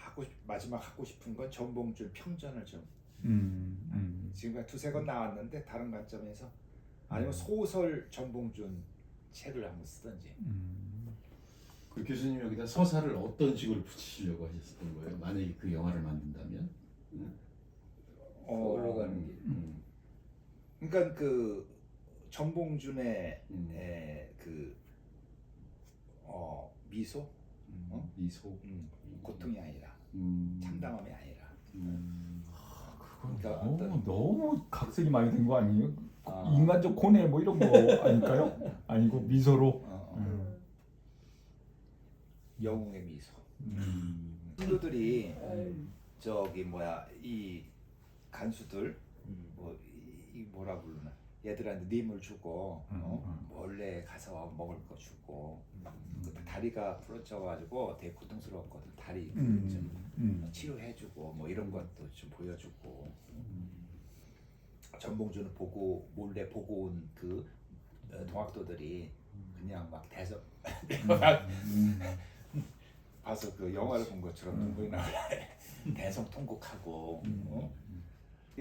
마지막 하고 싶은 건 전봉준 평전을 좀 지금까지 두세 권 나왔는데 다른 관점에서 아니면 소설 전봉준 책을 한번 쓰든지. 그 교수님 여기다 서사를 어떤 식으로 붙이시려고 하셨던 거예요? 만약에 그 영화를 만든다면? 올라가는 게. 그러니까 그 전봉준의 그 미소, 미소, 고통이 아니라 참담함이 아니라. 그건 그러니까 너무 각색이 많이 된 거 아니에요? 아. 인간적 고뇌 뭐 이런 거 아닐까요? 아니고 미소로. 영웅의 미소. 친구들이 저기 뭐야 이 간수들 이 뭐라 부르나 얘들한테 님을 주고 몰래 가서 먹을 거 주고 그때 다리가 부러져가지고 되게 고통스러웠거든. 다리 좀 치료해주고 뭐 이런 것도 좀 보여주고. 전봉준을 보고 몰래 보고 온 그 동학도들이 그냥 막 대서 봐서 그 영화를 본 것처럼 눈물이 나고 대성통곡하고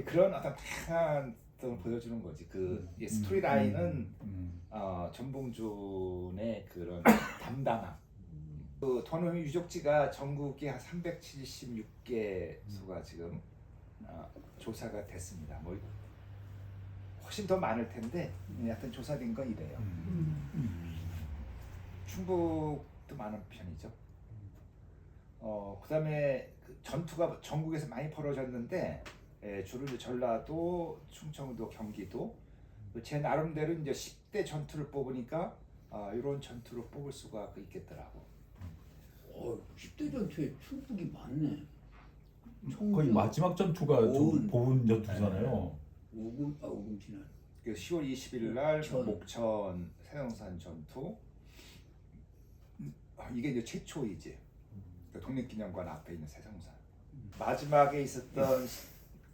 그런 어떤 다양한 걸 보여주는 거지. 그 스토리 라인은 전봉준의 그런 담담함. 그 도노미 유적지가 전국에 한 376개소가 지금 조사가 됐습니다. 뭐 훨씬 더 많을 텐데 하여튼 조사된 건 이래요. 충북도 많은 편이죠. 그다음에 그 전투가 전국에서 많이 벌어졌는데 주로 이제 전라도, 충청도, 경기도 제 나름대로 이제 10대 전투를 뽑으니까 이런 전투를 뽑을 수가 있겠더라고. 10대 전투에 충북이 많네. 거의 마지막 전투가 좀 보은 전투잖아요. 오금 지난. 그 10월 20일 날 목천. 목천 세영산 전투. 이게 이제 최초이지. 그 독립기념관 앞에 있는 세성산. 마지막에 있었던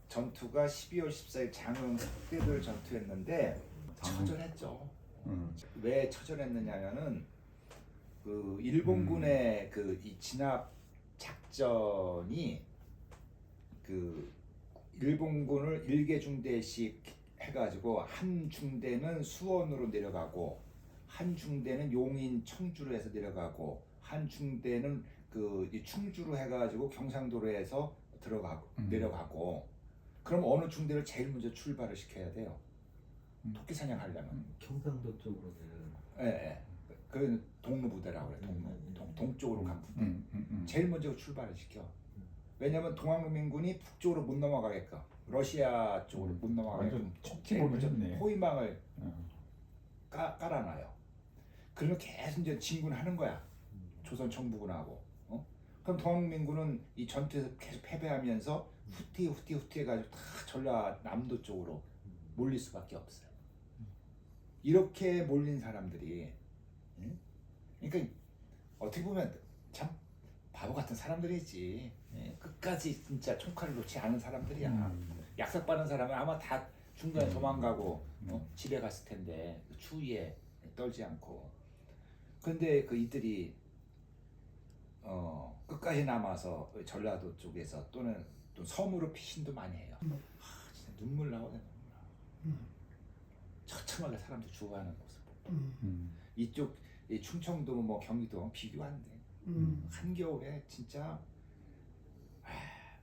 전투가 12월 14일 장흥 흑대들 전투였는데 처절했죠. 왜 처절했느냐면은 그 일본군의 그 이 진압 작전이 그 일본군을 1개 중대씩 해가지고 한 중대는 수원으로 내려가고 한 중대는 용인 청주로 해서 내려가고 한 중대는 그 충주로 해가지고 경상도로 해서 들어가고 내려가고. 그럼 어느 중대를 제일 먼저 출발을 시켜야 돼요? 토끼 사냥하려면. 경상도 쪽으로 내려가는. 예. 그 동로 부대라고 그래. 동쪽으로 간 부대. 제일 먼저 출발을 시켜. 왜냐면 동학민군이 북쪽으로 못 넘어가게끔, 러시아 쪽으로 못 넘어가게끔 완전 척지범을 했네. 포위망을 깔아놔요. 그러면 계속 이제 진군하는 거야. 조선 정부군하고. 그럼 동학민군은 이 전투에서 계속 패배하면서 후퇴 해가지고 다 전라남도 쪽으로 몰릴 수밖에 없어요. 이렇게 몰린 사람들이, 그러니까 어떻게 보면 참 바보 같은 사람들이지. 끝까지 진짜 총칼을 놓지 않은 사람들이야. 약삭받은 사람은 아마 다 중간에 도망가고 집에 갔을 텐데 그 추위에 떨지 않고. 근데 그 이들이 끝까지 남아서 전라도 쪽에서 또는 또 섬으로 피신도 많이 해요. 진짜 눈물 나오네. 처참하게 사람들 죽어가는 모습 보고. 이쪽 이 충청도 뭐 경기도 비교 안 돼. 한겨울에 진짜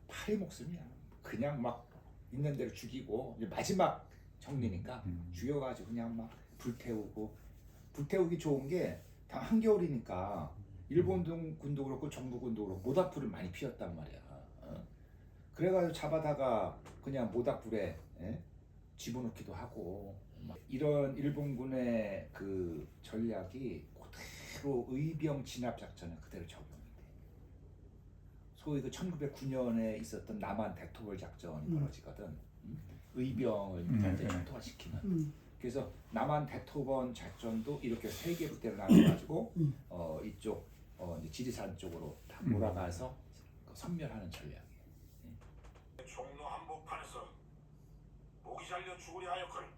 파리 목숨이야. 그냥 막 있는 대로 죽이고 마지막 정리니까 죽여가지고 그냥 막 불태우고. 불태우기 좋은 게 다 한겨울이니까 일본군도 그렇고 정부군도 그렇고 모닥불을 많이 피웠단 말이야. 그래가지고 잡아다가 그냥 모닥불에 집어넣기도 하고. 이런 일본군의 그 전략이 그대로 의병 진압 작전에 그대로 적용이 돼. 소위 그 1909년에 있었던 남한 대토벌 작전이 벌어지거든. 의병을 완전히 초토화시키는. 그래서 남한 대토벌 작전도 이렇게 세 개 부대로 나눠가지고 이쪽 이제 지리산 쪽으로 다 몰아가서 섬멸하는 전략이에요. 종로 한복판에서 목이 잘려 죽으려 하였거늘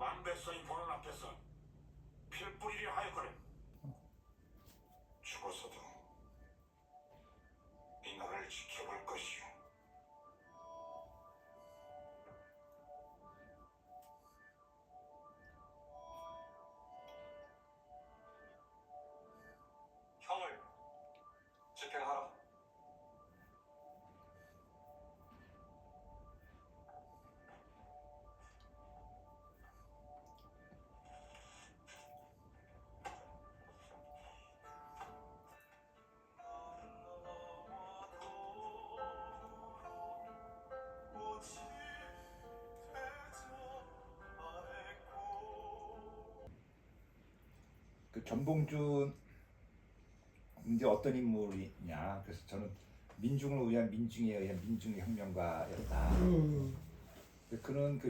만백성이 보는 앞에서 피를 뿌리려 하였거늘 죽어서도 이 나라를 지켜볼 것이오. 형을 집행하라. 그 전봉준 이제 어떤 인물이냐? 그래서 저는 민중을 위한 민중에 의한 민중의 혁명가였다. 그는 그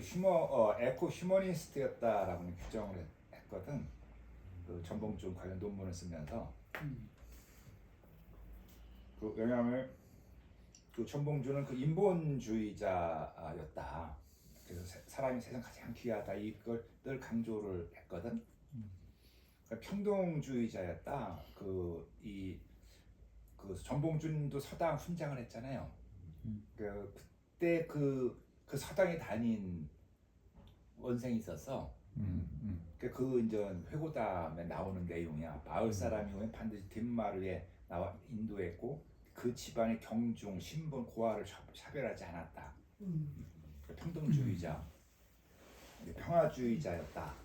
에코 휴머니스트였다라고 규정을 했거든. 그 전봉준 관련 논문을 쓰면서. 왜냐하면 그 전봉준은 그 인본주의자였다. 그래서 사람이 세상 가장 귀하다 이걸 늘 강조를 했거든. 그러니까 평등주의자였다. 그 전봉준도 서당 훈장을 했잖아요. 그때 그 서당에 다닌 원생이 있었어. 그 이제 회고담에 나오는 내용이야. 마을 사람이 오면 반드시 뒷마루에 나와 인도했고 그 집안의 경중, 신분, 고하를 차별하지 않았다. 평등주의자, 평화주의자였다.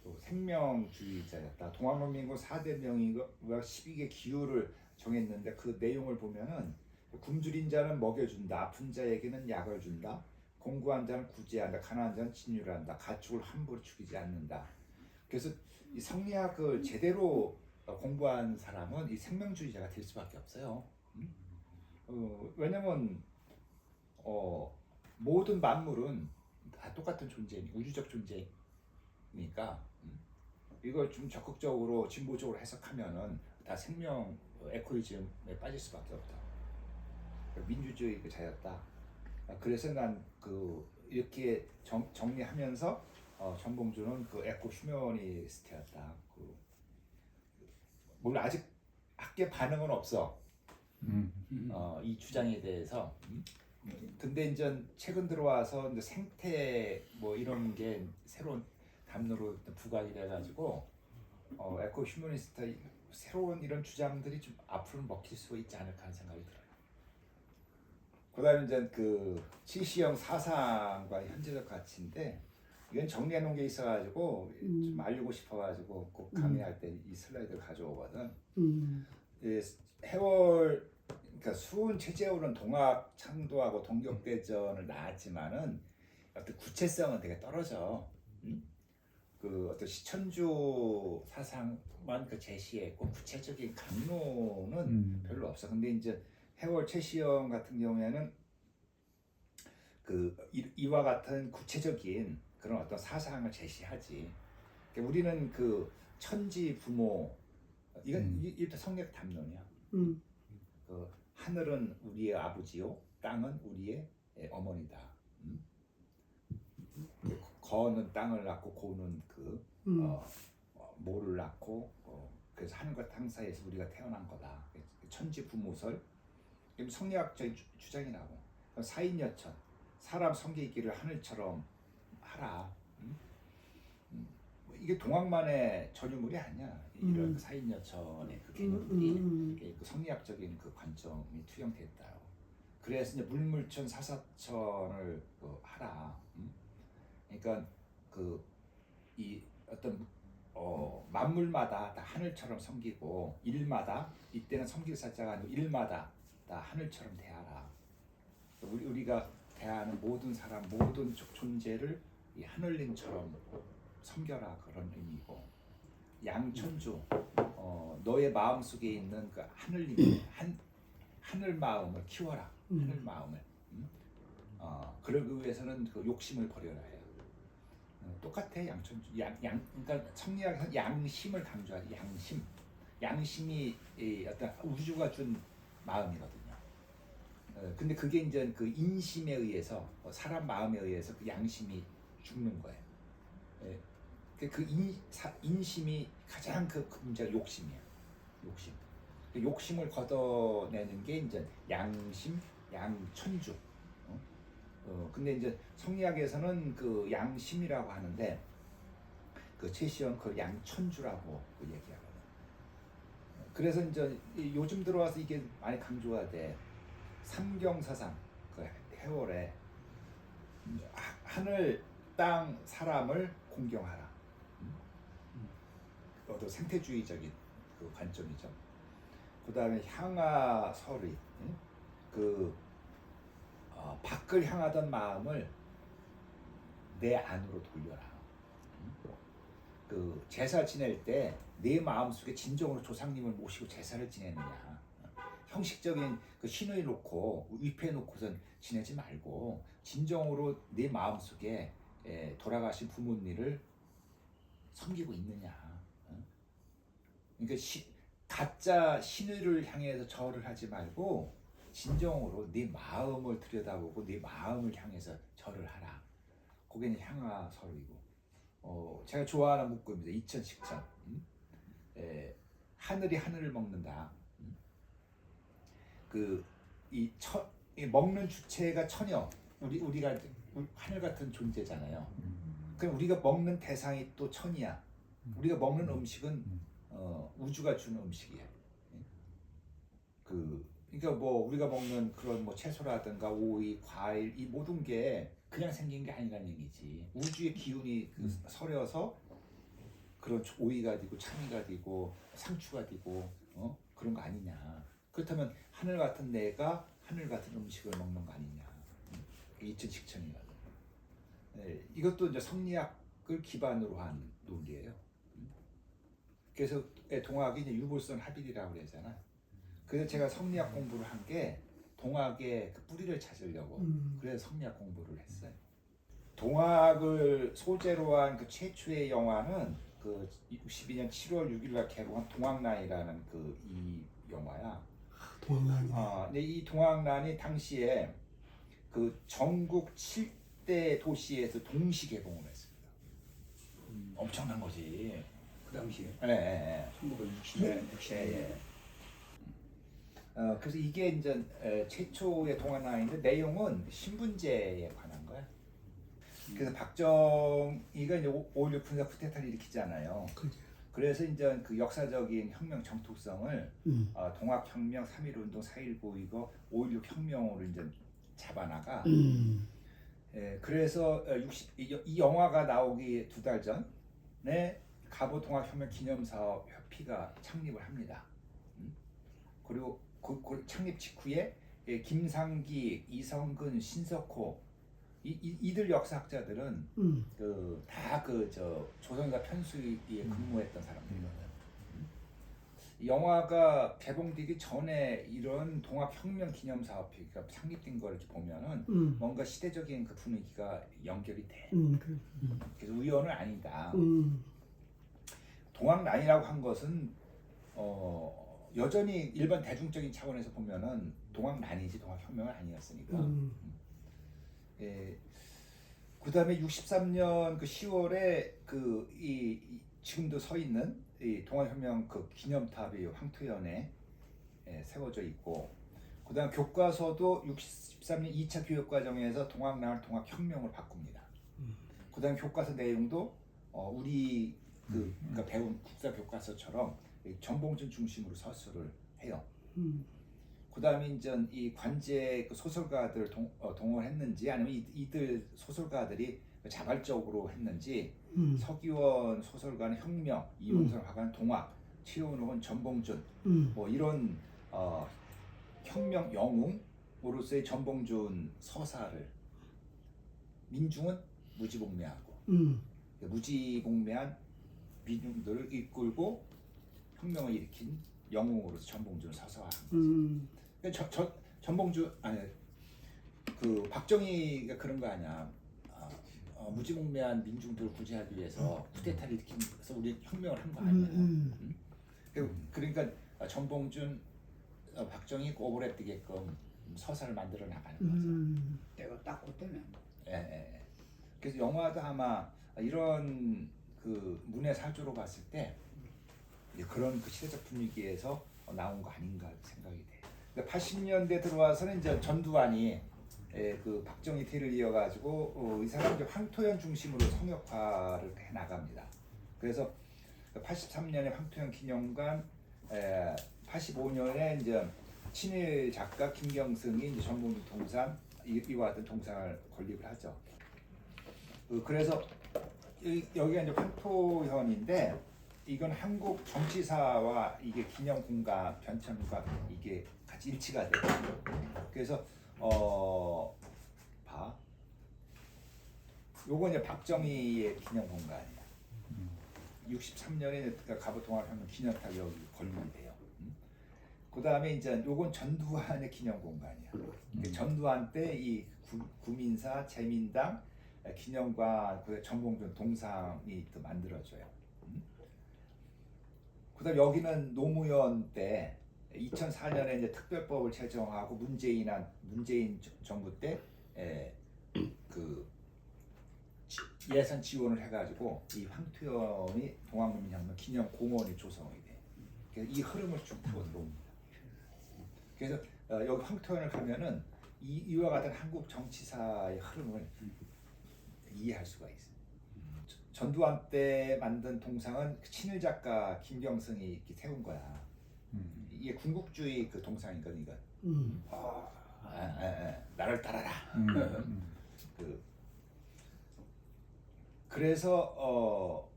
또 생명주의자였다. 동학농민군 4대 명의가 12개 기호를 정했는데 그 내용을 보면은 굶주린 자는 먹여준다. 아픈 자에게는 약을 준다. 공고한 자는 구제한다. 가난한 자는 진율한다. 가축을 함부로 죽이지 않는다. 그래서 이 성리학을 제대로 공부한 사람은 이 생명주의자가 될 수밖에 없어요. 왜냐면 모든 만물은 다 똑같은 존재니까, 우주적 존재니까 이걸 좀 적극적으로 진보적으로 해석하면은 다 생명 에코이즘에 빠질 수밖에 없다. 민주주의 그 자였다. 그래서 난 이렇게 정리하면서 전봉준은 그 에코 휴머니스트였다. 물론 아직 학계 반응은 없어. 이 주장에 대해서. 근데 이제 최근 들어와서 이제 생태 뭐 이런 게 새로운 담론으로 부각이 돼가지고 에코 휴머니스트 새로운 이런 주장들이 좀 앞으로는 먹힐 수 있지 않을까 하는 생각이 들어요. 그다음에 이제 그 치시형 사상과 현재적 가치인데 이건 정리해 놓은 게 있어가지고 좀 알리고 싶어가지고 꼭 강의할 때 이 슬라이드를 가져오거든. 해월 그러니까 수은 최재훈은 동학 창도하고 동격대전을 낳았지만은 어떤 구체성은 되게 떨어져. 그 어떤 시천주 사상만 그 제시했고 구체적인 강론은 별로 없어. 근데 이제 해월 최시영 같은 경우에는 그 이와 같은 구체적인 그런 어떤 사상을 제시하지. 그러니까 우리는 그 천지 부모 이것도 성경 담론이야. 그 하늘은 우리의 아버지요, 땅은 우리의 어머니다. 거는 땅을 낳고 고는 모를 낳고 그래서 하늘과 땅 사이에서 우리가 태어난 거다. 천지 부모설. 성리학적인 주장이 나고 사인여천 사람 성게 있기를 하늘처럼 하라. 이게 동학만의 전유물이 아니야. 이런 사인여천의 그 개념들이 그 성리학적인 그 관점이 투영됐다. 그래서 이제 물물천 사사천을 하라. 그러니까 이 어떤 만물마다 다 하늘처럼 섬기고 일마다 이때는 섬길 사자가 아니고 일마다 다 하늘처럼 대하라. 우리가 대하는 모든 사람 모든 존재를 이 하늘님처럼 섬겨라 그런 의미고 양천주 너의 마음 속에 있는 그 하늘님 하늘 마음을 키워라. 하늘 마음을 그러기 위해서는 그 욕심을 버려라 해요. 똑같아. 양천주 그러니까 성리학에서 양심을 강조하지. 양심이 어떤 우주가 준 마음이거든요. 근데 그게 이제 그 인심에 의해서 사람 마음에 의해서 그 양심이 죽는 거예요. 예. 그 인심이 가장 그 문제가 욕심이야. 욕심. 그 욕심을 걷어내는 게 이제 양심, 양천주. 근데 이제 성리학에서는 그 양심이라고 하는데 그 최시영 그 양천주라고 그 얘기하거든. 그래서 이제 요즘 들어와서 이게 많이 강조가 돼. 삼경사상 그 해월에 하늘, 땅, 사람을 공경하라. 어떤 생태주의적인 그 관점이죠. 그 다음에 향하설의, 밖을 향하던 마음을 내 안으로 돌려라. 그 제사 지낼 때 내 마음속에 진정으로 조상님을 모시고 제사를 지내느냐. 형식적인 그 신의 놓고 위패 놓고선 지내지 말고 진정으로 내 마음속에 돌아가신 부모님을 섬기고 있느냐. 그러니까 가짜 신의를 향해서 절을 하지 말고 진정으로 네 마음을 들여다보고 네 마음을 향해서 절을 하라. 그게 향하설이고, 제가 좋아하는 문구입니다. 이천식천. 하늘이 하늘을 먹는다. 이 먹는 주체가 천여. 우리가 하늘 같은 존재잖아요. 그럼 우리가 먹는 대상이 또 천이야. 우리가 먹는 음식은 우주가 주는 음식이에요. 그러니까 뭐 우리가 먹는 그런 뭐 채소라든가 오이, 과일 이 모든 게 그냥 생긴 게 아니라는 얘기지. 우주의 기운이 서려서 그런 오이가 되고 참이가 되고 상추가 되고 그런 거 아니냐. 그렇다면 하늘 같은 내가 하늘 같은 음식을 먹는 거 아니냐. 이천식천이라고. 이것도 이제 성리학을 기반으로 한 논리예요. 그래서 동학이 이제 유불선 합일이라고 그러잖아. 그래서 제가 성리학 공부를 한 게 동학의 그 뿌리를 찾으려고. 그래서 성리학 공부를 했어요. 동학을 소재로 한 그 최초의 영화는 그 62년 7월 6일날 개봉한 동학난이라는 그 이 영화야. 동학난이. 근데 이 동학난이 당시에 그 전국 7대 도시에서 동시 개봉을 했습니다. 엄청난 거지. 그 당시에 네. 1960년, 60년. 그래서 이게 이제 최초의 동학난인데 내용은 신분제에 관한 거야. 그래서 박정희가 이제 5.16 군사 쿠데타를 일으키잖아요. 그죠. 그래서 이제 그 역사적인 혁명 정통성을 동학혁명, 3.1운동, 4.19 이거 5.16 혁명으로 이제 잡아나가. 그래서 이 영화가 나오기 2달 전에 가보 동학혁명 기념사업 협의가 창립을 합니다. 그리고 그 창립 직후에 김상기, 이성근, 신석호 이들 역사학자들은 조선사 편수위에 근무했던 사람들이거든. 영화가 개봉되기 전에 이런 동학혁명 기념사업회가 창립된 걸 이렇게 보면은 뭔가 시대적인 그 분위기가 연결이 돼. 그래서 우연은 아니다. 동학난이라고 한 것은 여전히 일반 대중적인 차원에서 보면은 동학난이지 동학혁명은 아니었으니까. 그 다음에 63년 그 10월에 지금도 서 있는 이 동학혁명 그 기념탑이 황토현에 세워져 있고, 그 다음 교과서도 63년 2차 교육과정에서 동학난을 동학혁명으로 바꿉니다. 그 다음 교과서 내용도 우리 그러니까 배운 국사 교과서처럼 전봉준 중심으로 서술을 해요. 그 다음에 이제 이 관제 그 소설가들 동원했는지 아니면 이들 소설가들이 자발적으로 했는지 서기원 소설가는 혁명, 이용선 화가는 동학, 최원옥은 전봉준 뭐 이런 혁명 영웅으로서의 전봉준 서사를 민중은 무지봉매하고 무지봉매한 민중들을 이끌고 혁명을 일으킨 영웅으로서 전봉준을 서사하는 거죠. 전봉준 아니 그 박정희가 그런 거 아니야. 무지몽매한 민중들을 구제하기 위해서 쿠데타를 일으키면서 우리 혁명을 한 거 아니야. 그러니까 전봉준, 박정희 오버랩 되게끔 서사를 만들어 나가는 거죠. 때가 딱 그때면. 그래서 영화도 아마 이런 그 문의 사조로 봤을 때 이제 그런 그 시대적 분위기에서 나온 거 아닌가 생각이 돼요. 근데 80년대 들어와서는 이제 전두환이 그 박정희 태를 이어가지고 이 사람이 이제 황토현 중심으로 성역화를 해 나갑니다. 그래서 83년에 황토현 기념관, 85년에 이제 친일 작가 김경승이 이제 전북 동상 이와 같은 동상을 건립을 하죠. 그래서 여기가 이제 황토현인데 이건 한국 정치사와 이게 기념 공간 변천과 이게 같이 일치가 돼요. 그래서 요건 이제 박정희의 기념 공간이야. 63년에 갑오통합혁명 기념탑이 여기 건립이 돼요. 그 다음에 이제 요건 전두환의 기념 공간이야. 전두환 때 이 구민사 재민당 기념관 그 전봉준 동상이 또 만들어져요. 그다음 여기는 노무현 때 2004년에 이제 특별법을 제정하고 문재인 정부 때 그 예산 지원을 해가지고 이 황토현이 동학농민혁명 기념공원이 조성이 돼. 그래서 이 흐름을 쭉 타고 들어옵니다. 그래서 여기 황토현을 가면은 이와 같은 한국 정치사의 흐름을 이해할 수가 있어요. 전두환 때 만든 동상은 친일 작가 김경승이 이렇게 세운 거야. 이게 군국주의 그 동상이거든 이건. 나를 따라라. 그래서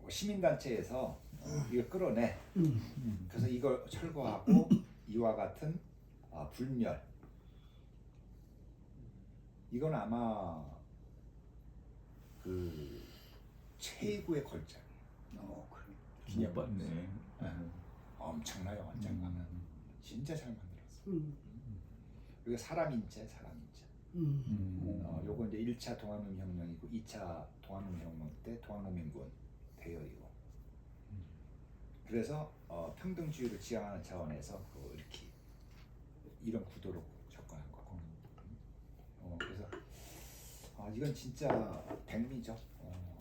시민단체에서 이걸 끌어내. 그래서 이걸 철거하고 이와 같은 불멸. 이건 아마 그 최고의 걸작. 못 봤네. 엄청나요, 완장가는. 진짜 잘 만들었어. 이거 사람 인체. 요거 이제 1차 동학농민혁명이고 2차 동학농민혁명 때 동학농민군 대여이고. 그래서 평등주의를 지향하는 차원에서 이렇게 이런 구도로 접근한 거고. 그래서 이건 진짜 백미죠.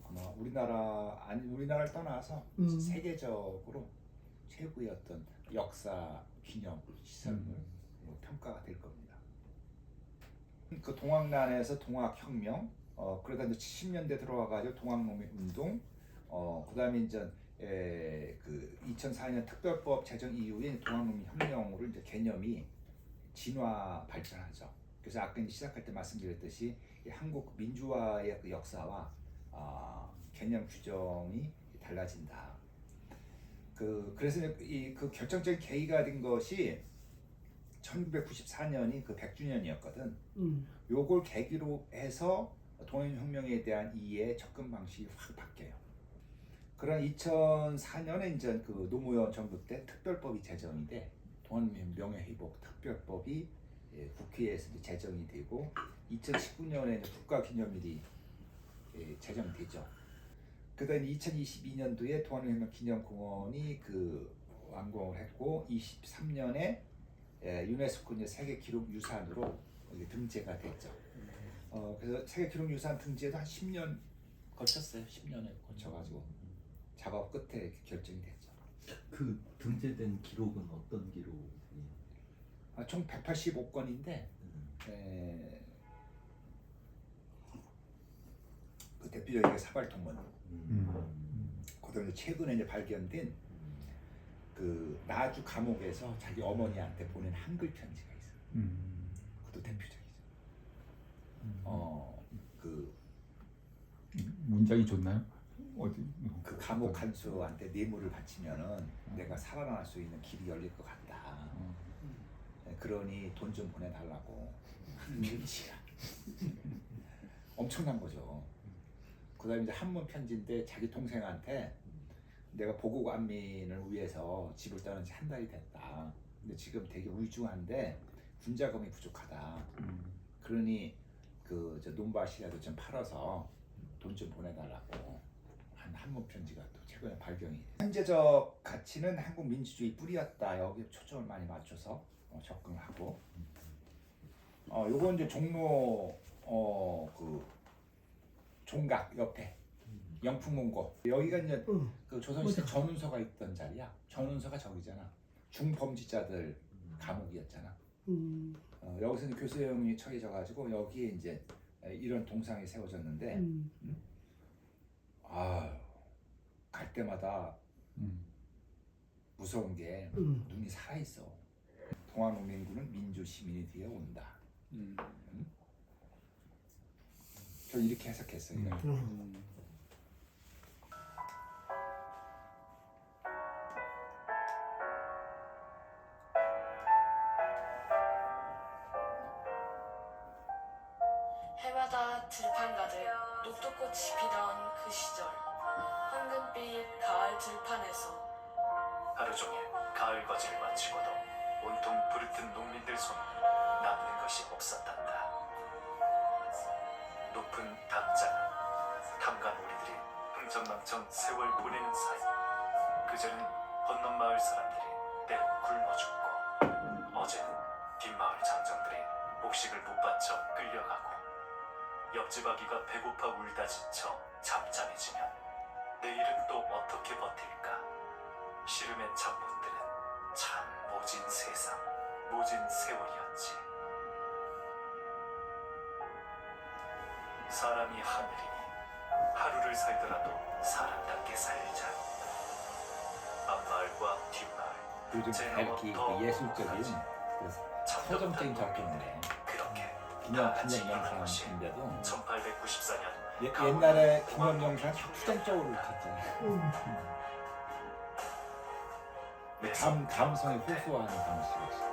아마 우리나라를 떠나서 세계적으로 최고의 어떤 역사 기념 시설물 평가가 될 겁니다. 그 동학난에서 동학혁명, 그러다 이제 70년대 들어와가지고 동학농민운동, 그다음에 이제 그 2004년 특별법 제정 이후에 동학농민혁명으로 이제 개념이 진화 발전하죠. 그래서 아까 이제 시작할 때 말씀드렸듯이 이 한국 민주화의 그 역사와 개념 규정이 달라진다. 그래서 그 결정적인 계기가 된 것이 1994년이 그 100주년이었거든. 요걸 계기로 해서 동학혁명에 대한 이해 접근 방식이 확 바뀌어요. 그런 2004년에 이제 그 노무현 정부 때 특별법이 제정이 돼. 동학농민 명예회복 특별법이 국회에서 제정이 되고 2019년에 국가기념일이 제정되죠. 그다음 2022년도에 동학농민혁명 기념공원이 그 완공을 했고 23년에 유네스코 세계 기록 유산으로 등재가 됐죠. 그래서 세계 기록 유산 등재도 한 10년 거쳤어요. 10년을 거쳐가지고 작업 끝에 결정이 됐죠. 그 등재된 기록은 어떤 기록이에요? 총 185건인데 그 대표적인 게 사발통문. 그다음에 최근에 이제 발견된 그 나주 감옥에서 자기 어머니한테 보낸 한글 편지가 있어요. 그것도 대표적이죠. 그 문장이 좋나요? 어디? 그 감옥 간수한테 뇌물을 바치면은 내가 살아날 수 있는 길이 열릴 것 같다. 그러니 돈 좀 보내달라고 하는 편지가 엄청난 거죠. 그다음에 이제 한문 편지인데 자기 동생한테 내가 보국 안민을 위해서 집을 떠난 지 한 달이 됐다. 근데 지금 되게 우울증한데 군자금이 부족하다. 그러니 그 논밭이라도 좀 팔아서 돈 좀 보내달라고 한 한문 편지가 또 최근에 발견이. 현재적 가치는 한국 민주주의 뿌리였다. 여기 초점을 많이 맞춰서 접근하고. 요건 이제 종로 그 종각 옆에 영풍문고. 여기가 이제 그 조선시대 전운서가 있던 자리야. 전운서가 저기잖아. 중범죄자들 감옥이었잖아. 여기서 이제 교수형이 처해져가지고 여기에 이제 이런 동상이 세워졌는데, 갈 때마다 무서운 게 눈이 살아 있어. 동아농민군은 민주 시민이 되어 온다. 저 이렇게 해석했어요. 해마다 들판 가득 녹두꽃이 피던 그 시절 황금빛 가을 들판에서 하루 종일 가을 과제를 마치고도 온통 부르뜬 농민들 손에는 남는 것이 없었단다. 높은 담장은 탐관 우리들이 흥청망청 세월 보내는 사이 그제는 건넌 마을 사람들이 때로 굶어 죽고 어제는 뒷마을 장정들이 곡식을 못 받쳐 끌려가고 옆집 아기가 배고파 울다 지쳐 잠잠해지면 내일은 또 어떻게 버틸까? 시름의 창문들은 참 모진 세상, 모진 세월이었지. 사람이 하늘이니 하루를 살더라도 사람답게 살자. 앞마을과 뒷마을, 요즘 제 밝기 더 그 예술적인 행복하지. 그 서정적인 접근인데 그렇게 기념 같이 영상인데도 1894년 옛날에 기념 영상 추정적으로 갔잖아요. 감성에 호소하는 방식이었어.